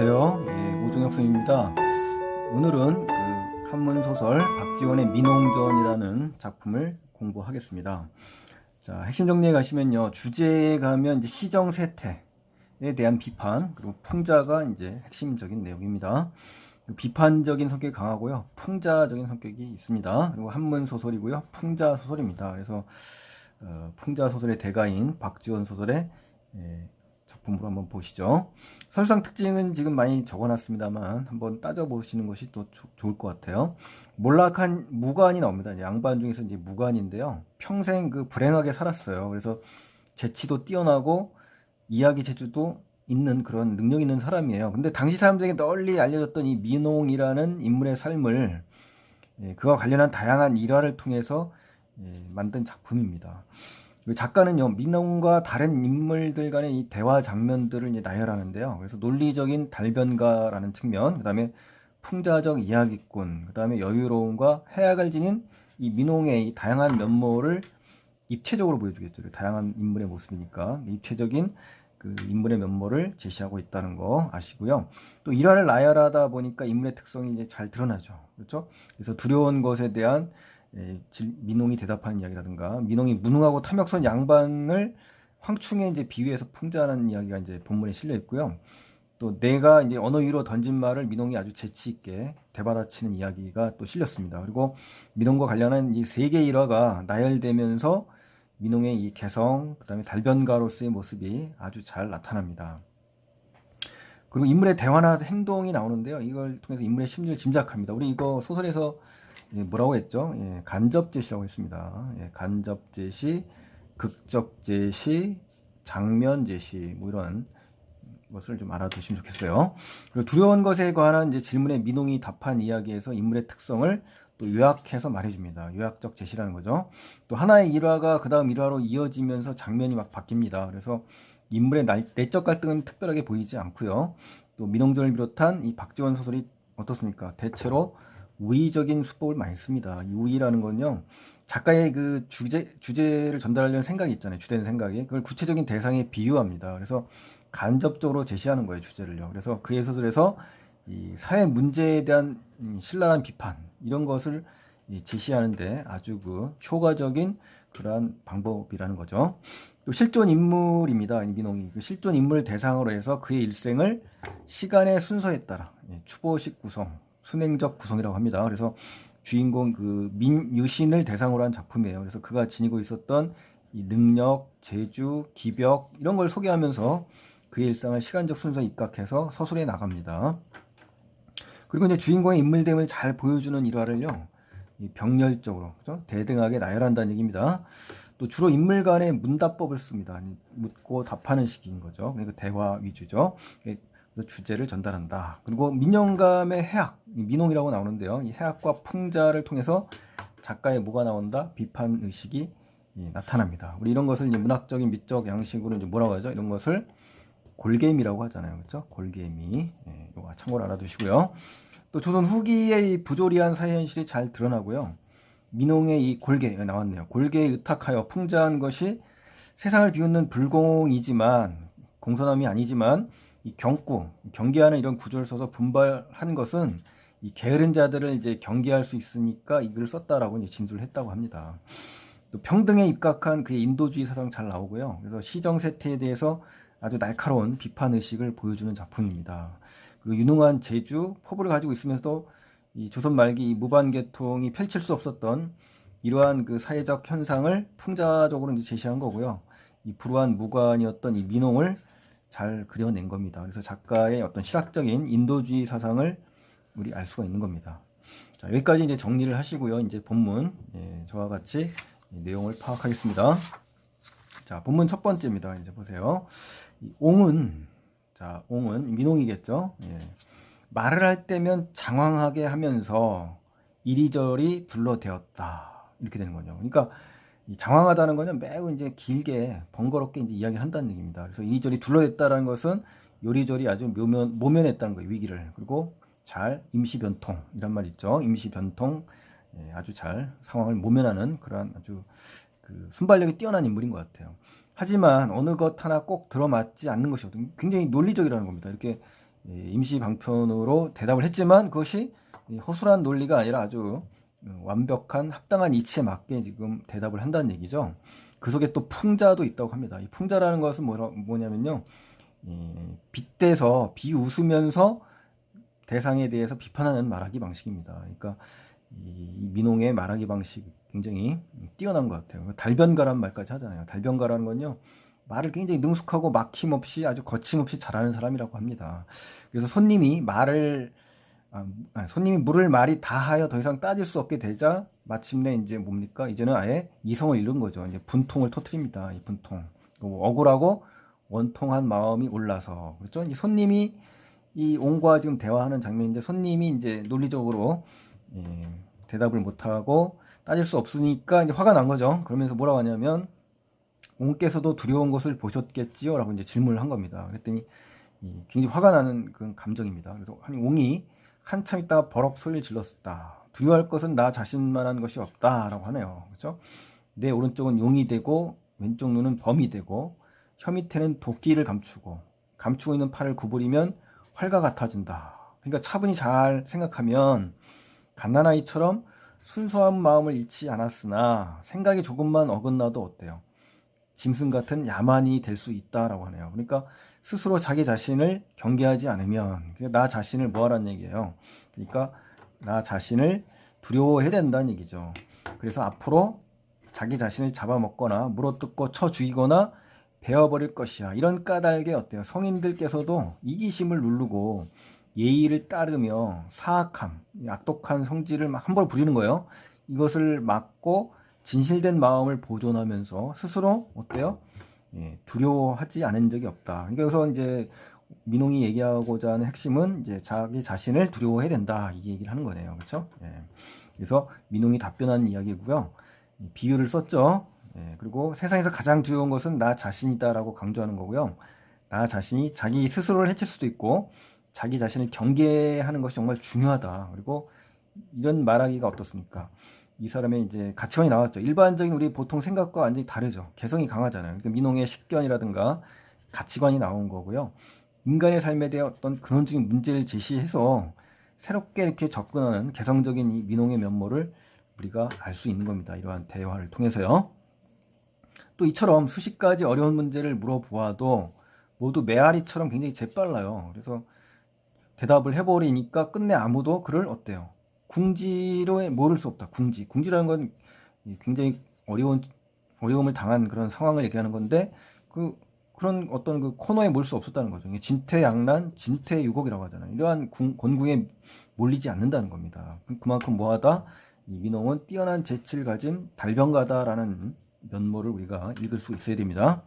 안녕하세요. 오종혁 선생님입니다. 오늘은 한문 소설 박지원의 민홍전이라는 작품을 공부하겠습니다. 자, 핵심 정리에 가시면요. 주제에 가면 이제 시정세태에 대한 비판, 그리고 풍자가 이제 핵심적인 내용입니다. 비판적인 성격이 강하고요. 풍자적인 성격이 있습니다. 그리고 한문 소설이고요. 풍자 소설입니다. 그래서 풍자 소설의 대가인 박지원 소설의 작품으로 한번 보시죠. 설상 특징은 지금 많이 적어놨습니다만 한번 따져보시는 것이 또 좋을 것 같아요. 몰락한 무관이 나옵니다. 양반 중에서 이제 무관인데요. 평생 불행하게 살았어요. 그래서 재치도 뛰어나고 이야기 재주도 있는 그런 능력 있는 사람이에요. 근데 당시 사람들에게 널리 알려졌던 이 민홍이라는 인물의 삶을 그와 관련한 다양한 일화를 통해서 만든 작품입니다. 작가는요, 민홍과 다른 인물들 간의 이 대화 장면들을 이제 나열하는데요. 그래서 논리적인 달변가라는 측면, 그 다음에 풍자적 이야기꾼, 그 다음에 여유로움과 해악을 지닌 이 민홍의 이 다양한 면모를 입체적으로 보여주겠죠. 다양한 인물의 모습이니까 입체적인 인물의 면모를 제시하고 있다는 거 아시고요. 또 일화를 나열하다 보니까 인물의 특성이 이제 잘 드러나죠. 그렇죠? 그래서 두려운 것에 대한 민홍이 대답하는 이야기라든가, 민홍이 무능하고 탐욕스러운 양반을 황충에 이제 비유해서 풍자하는 이야기가 이제 본문에 실려 있고요. 또 내가 이제 언어 위로 던진 말을 민홍이 아주 재치 있게 되받아치는 이야기가 또 실렸습니다. 그리고 민홍과 관련한 이 세 개의 일화가 나열되면서 민홍의 이 개성, 그다음에 달변가로서의 모습이 아주 잘 나타납니다. 그리고 인물의 대화나 행동이 나오는데요. 이걸 통해서 인물의 심리를 짐작합니다. 우리 이거 소설에서 뭐라고 했죠? 간접 제시라고 했습니다. 간접 제시, 극적 제시, 장면 제시, 뭐 이런 것을 좀 알아두시면 좋겠어요. 그리고 두려운 것에 관한 이제 질문에 민홍이 답한 이야기에서 인물의 특성을 또 요약해서 말해줍니다. 요약적 제시라는 거죠. 또 하나의 일화가 그 다음 일화로 이어지면서 장면이 막 바뀝니다. 그래서 인물의 내적 갈등은 특별하게 보이지 않고요. 또 민홍전을 비롯한 이 박지원 소설이 어떻습니까? 대체로 우의적인 수법을 많이 씁니다. 이 우의라는 건요, 작가의 주제를 전달하려는 생각이 있잖아요. 주된 생각이. 그걸 구체적인 대상에 비유합니다. 그래서 간접적으로 제시하는 거예요, 주제를요. 그래서 그의 소설에서 이 사회 문제에 대한 신랄한 비판, 이런 것을 제시하는데 아주 효과적인 그러한 방법이라는 거죠. 또 실존 인물입니다. 민홍이 실존 인물을 대상으로 해서 그의 일생을 시간의 순서에 따라 추보식 구성, 순행적 구성이라고 합니다. 그래서 주인공 민유신을 대상으로 한 작품이에요. 그래서 그가 지니고 있었던 이 능력, 재주, 기벽 이런 걸 소개하면서 그의 일상을 시간적 순서에 입각해서 서술해 나갑니다. 그리고 이제 주인공의 인물됨을 잘 보여주는 일화를요, 병렬적으로, 그죠? 대등하게 나열한다는 얘기입니다. 또 주로 인물 간의 문답법을 씁니다. 묻고 답하는 식인 거죠. 그러니까 대화 위주죠. 그래서 주제를 전달한다. 그리고 민영감의 해악, 민홍이라고 나오는데요. 이 해악과 풍자를 통해서 작가의 뭐가 나온다? 비판 의식이 나타납니다. 우리 이런 것을 이제 문학적인 미적 양식으로 이제 뭐라고 하죠? 이런 것을 골개미라고 하잖아요. 그렇죠? 골개미. 이거 참고로 알아두시고요. 또 조선 후기의 부조리한 사회현실이 잘 드러나고요. 민홍의 이 골개가 나왔네요. 골개에 의탁하여 풍자한 것이 세상을 비웃는 불공이지만, 공손함이 아니지만, 이 경계하는 이런 구조를 써서 분발한 것은 이 게으른 자들을 이제 경계할 수 있으니까 이 글을 썼다라고 이제 진술을 했다고 합니다. 또 평등에 입각한 그의 인도주의 사상 잘 나오고요. 그래서 시정세태에 대해서 아주 날카로운 비판 의식을 보여주는 작품입니다. 그리고 유능한 재주, 포부를 가지고 있으면서도 이 조선 말기 이 무반계통이 펼칠 수 없었던 이러한 사회적 현상을 풍자적으로 이제 제시한 거고요. 이 불우한 무관이었던 이 민홍을 잘 그려낸 겁니다. 그래서 작가의 어떤 실학적인 인도주의 사상을 우리 알 수가 있는 겁니다. 자, 여기까지 이제 정리를 하시고요. 이제 본문 저와 같이 내용을 파악하겠습니다. 자, 본문 첫 번째입니다. 이제 보세요. 옹은 민홍이겠죠. 말을 할 때면 장황하게 하면서 이리저리 둘러대었다. 이렇게 되는 거죠. 그러니까 이 장황하다는 거는 매우 이제 길게 번거롭게 이제 이야기를 한다는 얘기입니다. 그래서 이리저리 둘러댔다라는 것은 요리조리 아주 모면했다는 거예요. 위기를. 그리고 잘 임시변통 이란 말 있죠. 임시변통, 아주 잘 상황을 모면하는 그러한 아주 순발력이 뛰어난 인물인 것 같아요. 하지만 어느 것 하나 꼭 들어맞지 않는 것이거든요. 굉장히 논리적이라는 겁니다. 이렇게 임시 방편으로 대답을 했지만 그것이 허술한 논리가 아니라 아주 완벽한 합당한 이치에 맞게 지금 대답을 한다는 얘기죠. 그 속에 또 풍자도 있다고 합니다. 이 풍자라는 것은 뭐냐면요, 빗대서 비웃으면서 대상에 대해서 비판하는 말하기 방식입니다. 그러니까 이 민홍의 말하기 방식 굉장히 뛰어난 것 같아요. 달변가란 말까지 하잖아요. 달변가라는 건요, 말을 굉장히 능숙하고 막힘없이 아주 거침없이 잘하는 사람이라고 합니다. 그래서 손님이 물을 말이 다하여 더 이상 따질 수 없게 되자 마침내 이제 뭡니까? 이제는 아예 이성을 잃은 거죠. 이제 분통을 터뜨립니다. 이 분통. 억울하고 원통한 마음이 올라서 그렇죠. 이제 손님이 이 옹과 지금 대화하는 장면인데 손님이 이제 논리적으로 대답을 못하고 따질 수 없으니까 이제 화가 난 거죠. 그러면서 뭐라고 하냐면 옹께서도 두려운 것을 보셨겠지요? 라고 이제 질문을 한 겁니다. 그랬더니 굉장히 화가 나는 그런 감정입니다. 그래서 옹이 한참 있다가 버럭 소리를 질렀다. 두려워할 것은 나 자신만한 것이 없다. 라고 하네요. 그렇죠? 내 오른쪽은 용이 되고 왼쪽 눈은 범이 되고 혀 밑에는 도끼를 감추고 있는 팔을 구부리면 활과 같아진다. 그러니까 차분히 잘 생각하면 갓난아이처럼 순수한 마음을 잃지 않았으나 생각이 조금만 어긋나도 어때요? 짐승 같은 야만이 될 수 있다라고 하네요. 그러니까 스스로 자기 자신을 경계하지 않으면 나 자신을 뭐하라는 얘기예요. 그러니까 나 자신을 두려워해야 된다는 얘기죠. 그래서 앞으로 자기 자신을 잡아먹거나 물어뜯고 쳐 죽이거나 베어버릴 것이야. 이런 까닭에 어때요? 성인들께서도 이기심을 누르고 예의를 따르며 사악함, 악독한 성질을 막 함부로 부리는 거예요. 이것을 막고 진실된 마음을 보존하면서 스스로 어때요? 두려워하지 않은 적이 없다. 그래서 이제 민홍이 얘기하고자 하는 핵심은 이제 자기 자신을 두려워해야 된다. 이 얘기를 하는 거네요. 그렇죠? 그래서 민홍이 답변한 이야기고요. 비유를 썼죠. 그리고 세상에서 가장 두려운 것은 나 자신이다라고 강조하는 거고요. 나 자신이 자기 스스로를 해칠 수도 있고 자기 자신을 경계하는 것이 정말 중요하다. 그리고 이런 말하기가 어떻습니까? 이 사람의 이제 가치관이 나왔죠. 일반적인 우리 보통 생각과 완전히 다르죠. 개성이 강하잖아요. 그러니까 민홍의 식견이라든가 가치관이 나온 거고요. 인간의 삶에 대한 어떤 근원적인 문제를 제시해서 새롭게 이렇게 접근하는 개성적인 이 민홍의 면모를 우리가 알 수 있는 겁니다. 이러한 대화를 통해서요. 또 이처럼 수십 가지 어려운 문제를 물어보아도 모두 메아리처럼 굉장히 재빨라요. 그래서 대답을 해버리니까 끝내 아무도 그를 어때요? 궁지로 모를 수 없다. 궁지라는 건 굉장히 어려움을 당한 그런 상황을 얘기하는 건데 그런 어떤 그 코너에 몰 수 없었다는 거죠. 진퇴양난, 진퇴유곡이라고 하잖아요. 이러한 곤궁에 몰리지 않는다는 겁니다. 그만큼 뭐하다? 이 민홍은 뛰어난 재치를 가진 달변가다라는 면모를 우리가 읽을 수 있어야 됩니다.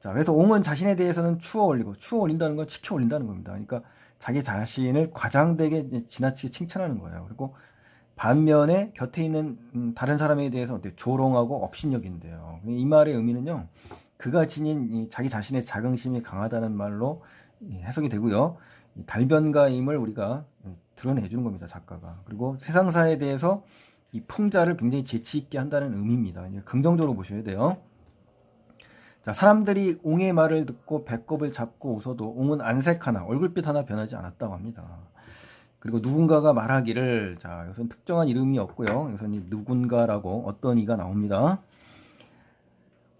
자, 그래서 옹은 자신에 대해서는 추어 올린다는 건 치켜 올린다는 겁니다. 그러니까 자기 자신을 과장되게 지나치게 칭찬하는 거예요. 그리고 반면에 곁에 있는 다른 사람에 대해서 조롱하고 업신여긴대요. 이 말의 의미는요, 그가 지닌 이 자기 자신의 자긍심이 강하다는 말로 해석이 되고요. 달변가임을 우리가 드러내주는 겁니다, 작가가. 그리고 세상사에 대해서 이 풍자를 굉장히 재치 있게 한다는 의미입니다. 긍정적으로 보셔야 돼요. 자, 사람들이 옹의 말을 듣고 배꼽을 잡고 웃어도 옹은 안색 하나, 얼굴빛 하나 변하지 않았다고 합니다. 그리고 누군가가 말하기를, 자, 여기서는 특정한 이름이 없고요. 여기서는 누군가라고 어떤 이가 나옵니다.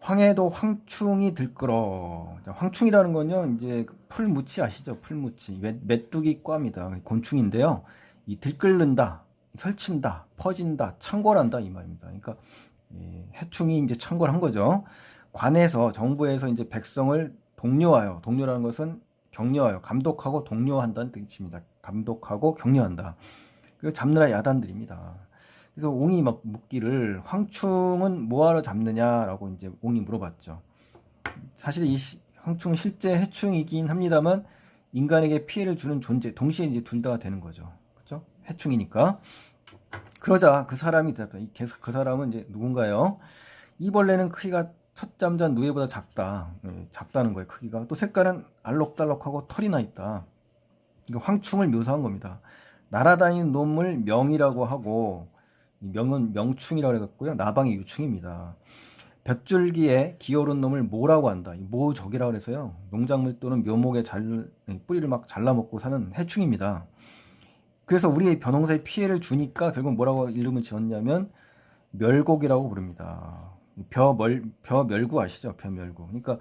황해도 황충이 들끓어. 자, 황충이라는 건요, 이제 풀무치 아시죠? 풀무치. 메뚜기 과입니다. 곤충인데요. 이 들끓는다, 설친다, 퍼진다, 창궐한다 이 말입니다. 그러니까 해충이 이제 창궐한 거죠. 관에서 정부에서 이제 백성을 동료라는 것은 격려하여 감독하고 독려한다는 뜻입니다. 감독하고 격려한다. 그리고 잡느라 야단들입니다. 그래서 옹이 막 묻기를 황충은 뭐하러 잡느냐라고 이제 옹이 물어봤죠. 사실 이 황충은 실제 해충이긴 합니다만 인간에게 피해를 주는 존재, 동시에 이제 둘 다 되는 거죠. 그렇죠? 해충이니까. 그러자 그 사람이 대답해. 그 사람은 이제 누군가요? 이 벌레는 크기가 첫 잠자한 누에보다 작다. 작다는 거예요, 크기가. 또 색깔은 알록달록하고 털이 나 있다. 이거 황충을 묘사한 겁니다. 날아다니는 놈을 명이라고 하고, 명은 명충이라고 해갖고요. 나방이 유충입니다. 볏줄기에 기어오른 놈을 모라고 한다. 이 모족이라고 해서요. 농작물 또는 묘목의 뿌리를 막 잘라먹고 사는 해충입니다. 그래서 우리의 벼농사에 피해를 주니까 결국 뭐라고 이름을 지었냐면 멸곡이라고 부릅니다. 벼멸구 아시죠? 벼멸구. 그러니까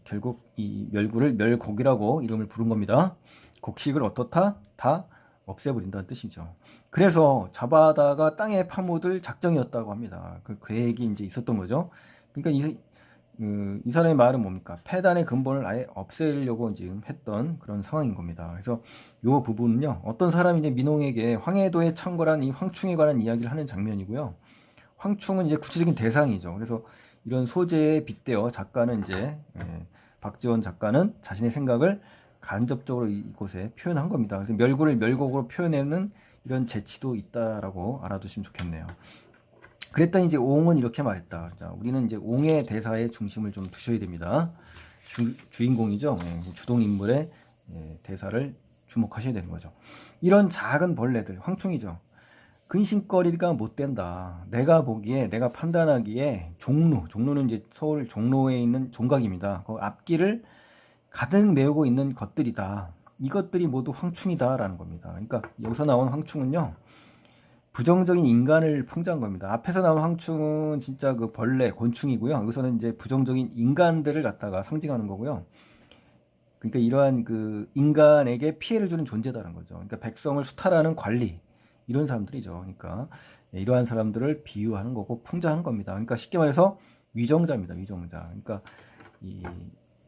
결국 이 멸구를 멸곡이라고 이름을 부른 겁니다. 곡식을 어떻다? 다 없애버린다는 뜻이죠. 그래서 잡아다가 땅에 파묻을 작정이었다고 합니다. 그 계획이 이제 있었던 거죠. 그러니까 이 사람의 말은 뭡니까? 폐단의 근본을 아예 없애려고 지금 했던 그런 상황인 겁니다. 그래서 이 부분은요, 어떤 사람이 이제 민홍에게 황해도에 창궐한 이 황충에 관한 이야기를 하는 장면이고요. 황충은 이제 구체적인 대상이죠. 그래서 이런 소재에 빗대어 작가는 이제 박지원 작가는 자신의 생각을 간접적으로 이곳에 표현한 겁니다. 그래서 멸구를 멸곡으로 표현하는 이런 재치도 있다라고 알아두시면 좋겠네요. 그랬더니 이제 옹은 이렇게 말했다. 자, 우리는 이제 옹의 대사에 중심을 좀 두셔야 됩니다. 주인공이죠. 주동 인물의 대사를 주목하셔야 되는 거죠. 이런 작은 벌레들, 황충이죠. 근심거리가 못 된다. 내가 보기에, 내가 판단하기에 종로는 이제 서울 종로에 있는 종각입니다. 그 앞길을 가득 메우고 있는 것들이다. 이것들이 모두 황충이다라는 겁니다. 그러니까 여기서 나온 황충은요, 부정적인 인간을 풍자한 겁니다. 앞에서 나온 황충은 진짜 그 벌레, 곤충이고요. 여기서는 이제 부정적인 인간들을 갖다가 상징하는 거고요. 그러니까 이러한 그 인간에게 피해를 주는 존재다는 거죠. 그러니까 백성을 수탈하는 관리, 이런 사람들이죠. 그러니까 이러한 사람들을 비유하는 거고 풍자하는 겁니다. 그러니까 쉽게 말해서 위정자입니다. 위정자. 그러니까 이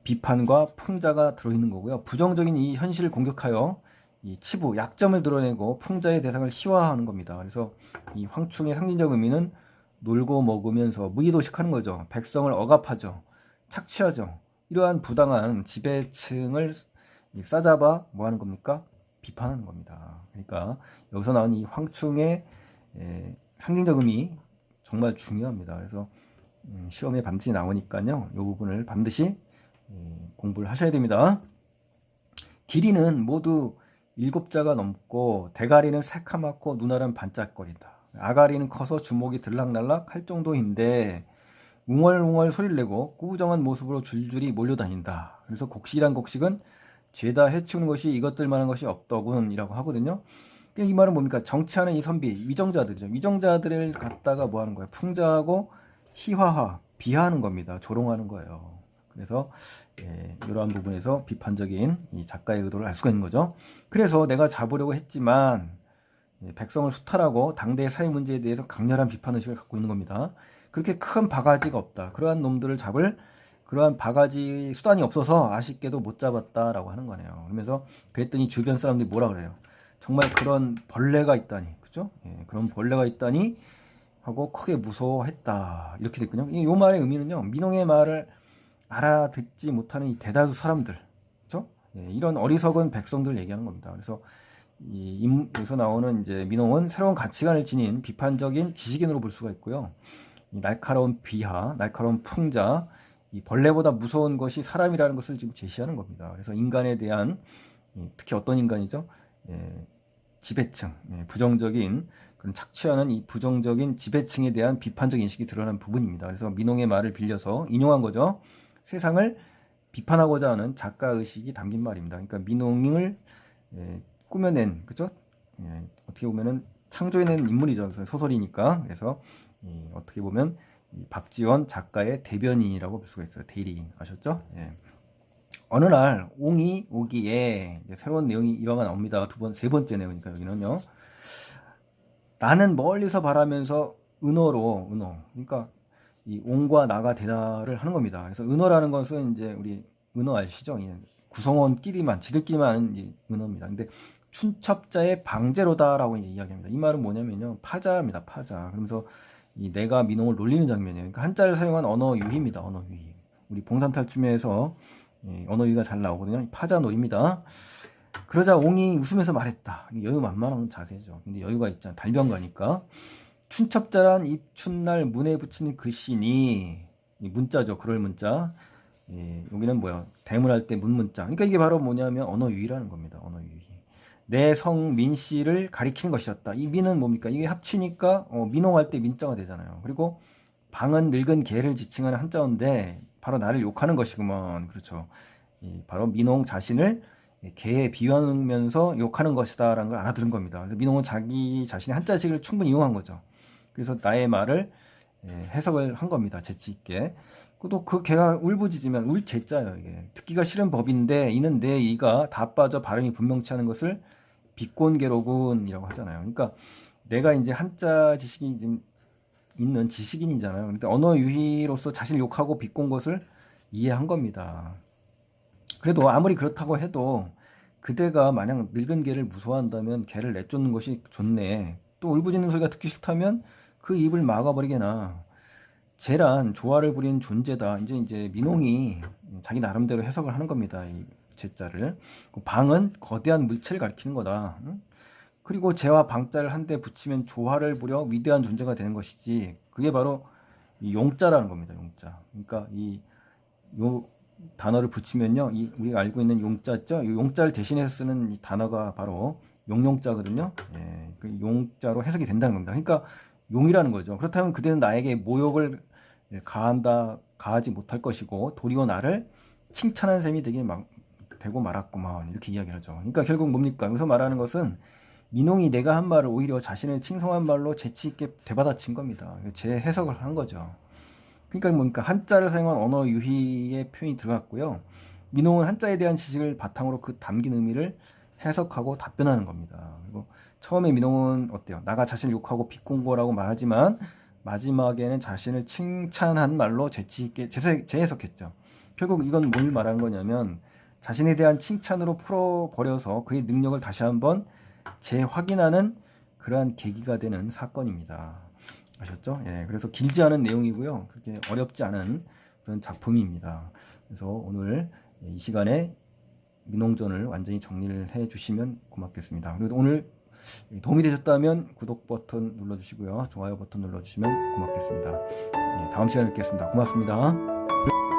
비판과 풍자가 들어있는 거고요. 부정적인 이 현실을 공격하여 이 치부, 약점을 드러내고 풍자의 대상을 희화화하는 겁니다. 그래서 이 황충의 상징적 의미는 놀고 먹으면서 무의도식하는 거죠. 백성을 억압하죠. 착취하죠. 이러한 부당한 지배층을 싸잡아 뭐 하는 겁니까? 비판하는 겁니다. 그러니까 여기서 나온 이 황충의 상징적 의미 정말 중요합니다. 그래서 시험에 반드시 나오니까요. 이 부분을 반드시 공부를 하셔야 됩니다. 길이는 모두 7자가 넘고 대가리는 새카맣고 눈알은 반짝거린다. 아가리는 커서 주먹이 들락날락 할 정도인데 웅얼웅얼 소리를 내고 꾸부정한 모습으로 줄줄이 몰려다닌다. 그래서 곡식이란 곡식은 죄다 해치우는 것이 이것들만한 것이 없더군 이라고 하거든요. 이 말은 뭡니까? 정치하는 이 선비, 위정자들이죠. 위정자들을 갖다가 뭐 하는 거예요? 풍자하고 희화화, 비하하는 겁니다. 조롱하는 거예요. 그래서 이러한 부분에서 비판적인 이 작가의 의도를 알 수가 있는 거죠. 그래서 내가 잡으려고 했지만 백성을 수탈하고 당대의 사회 문제에 대해서 강렬한 비판의식을 갖고 있는 겁니다. 그렇게 큰 바가지가 없다. 그러한 놈들을 잡을 그러한 바가지 수단이 없어서 아쉽게도 못 잡았다라고 하는 거네요. 그러면서 그랬더니 주변 사람들이 뭐라 그래요? 정말 그런 벌레가 있다니, 그죠? 그런 벌레가 있다니 하고 크게 무서워했다. 이렇게 됐군요. 이 말의 의미는요, 민홍의 말을 알아듣지 못하는 이 대다수 사람들, 그죠? 이런 어리석은 백성들 얘기하는 겁니다. 그래서 여기서 나오는 이제 민홍은 새로운 가치관을 지닌 비판적인 지식인으로 볼 수가 있고요. 이 날카로운 비하, 날카로운 풍자, 이 벌레보다 무서운 것이 사람이라는 것을 지금 제시하는 겁니다. 그래서 인간에 대한 특히 어떤 인간이죠? 지배층, 부정적인 그런 착취하는 이 부정적인 지배층에 대한 비판적 인식이 드러난 부분입니다. 그래서 민홍의 말을 빌려서 인용한 거죠. 세상을 비판하고자 하는 작가 의식이 담긴 말입니다. 그러니까 민홍을 꾸며낸, 그죠? 어떻게 보면은 창조해낸 인물이죠. 소설이니까. 그래서 어떻게 보면 박지원 작가의 대변인이라고 볼 수가 있어요. 대리인 아셨죠? 어느 날 옹이 오기에 새로운 내용이 일화가 나옵니다. 세 번째 내용이니까 여기는요. 나는 멀리서 바라면서 은어로 그러니까 이 옹과 나가 대화를 하는 겁니다. 그래서 은어라는 것은 이제 우리 은어 아시죠? 구성원끼리만 지들끼리만 하는 은어입니다. 근데 춘첩자의 방제로다라고 이제 이야기합니다. 이 말은 뭐냐면요, 파자입니다. 파자. 그러면서 이 내가 민홍을 놀리는 장면이에요. 그러니까 한자를 사용한 언어 유희입니다. 언어 유희. 우리 봉산탈춤에서 언어 유희가 잘 나오거든요. 파자놀이입니다. 그러자 옹이 웃으면서 말했다. 여유만만한 자세죠. 근데 여유가 있잖아. 달변가니까. 춘첩자란 입춘날 문에 붙이는 글씨니, 문자죠. 그럴 문자. 여기는 뭐야? 대문할 때 문문자. 그러니까 이게 바로 뭐냐면 언어 유희라는 겁니다. 언어 유희. 내 성 민씨를 가리키는 것이었다. 이 민은 뭡니까? 이게 합치니까 민홍할 때 민자가 되잖아요. 그리고 방은 늙은 개를 지칭하는 한자어인데 바로 나를 욕하는 것이구먼. 그렇죠. 바로 민홍 자신을 개에 비유하면서 욕하는 것이다라는 걸 알아들은 겁니다. 그래서 민홍은 자기 자신의 한자식을 충분히 이용한 거죠. 그래서 나의 말을 해석을 한 겁니다. 재치 있게. 또 그 개가 울부짖으면 울재자예요. 이게 듣기가 싫은 법인데 이는 내 이가 다 빠져 발음이 분명치 않은 것을 비꼰개로군이라고 하잖아요. 그러니까 내가 이제 한자 지식이 좀 있는 지식인이잖아요. 그러니까 언어 유희로서 자신을 욕하고 비꼰 것을 이해한 겁니다. 그래도 아무리 그렇다고 해도 그대가 만약 늙은 개를 무서워한다면 개를 내쫓는 것이 좋네. 또 울부짖는 소리가 듣기 싫다면 그 입을 막아버리게나. 쟤란 조화를 부린 존재다. 이제 민홍이 자기 나름대로 해석을 하는 겁니다. 이 제자를. 방은 거대한 물체를 가리키는 거다. 응? 그리고 재와 방자를 한데 붙이면 조화를 부려 위대한 존재가 되는 것이지. 그게 바로 이 용자라는 겁니다. 용자. 그러니까 이 요 단어를 붙이면요, 우리가 알고 있는 용자 있죠? 이 용자를 대신해서 쓰는 이 단어가 바로 용용자거든요. 예, 그 용자로 해석이 된다는 겁니다. 그러니까 용이라는 거죠. 그렇다면 그대는 나에게 모욕을 가하지 못할 것이고 도리어 나를 칭찬한 셈이 되고 말았구만. 이렇게 이야기를 하죠. 그러니까 결국 뭡니까? 여기서 말하는 것은 민홍이 내가 한 말을 오히려 자신을 칭송한 말로 재치있게 되받아친 겁니다. 제 해석을 한 거죠. 그러니까 뭡니까? 한자를 사용한 언어 유희의 표현이 들어갔고요. 민홍은 한자에 대한 지식을 바탕으로 그 담긴 의미를 해석하고 답변하는 겁니다. 그리고 처음에 민홍은 어때요? 나가 자신을 욕하고 비꼰 거라고 말하지만 마지막에는 자신을 칭찬한 말로 재치있게 재해석했죠. 결국 이건 뭘 말하는 거냐면 자신에 대한 칭찬으로 풀어버려서 그의 능력을 다시 한번 재확인하는 그러한 계기가 되는 사건입니다. 아셨죠? 예, 그래서 길지 않은 내용이고요. 그렇게 어렵지 않은 그런 작품입니다. 그래서 오늘 이 시간에 민홍전을 완전히 정리를 해 주시면 고맙겠습니다. 그리고 오늘 도움이 되셨다면 구독 버튼 눌러주시고요. 좋아요 버튼 눌러주시면 고맙겠습니다. 예, 다음 시간에 뵙겠습니다. 고맙습니다.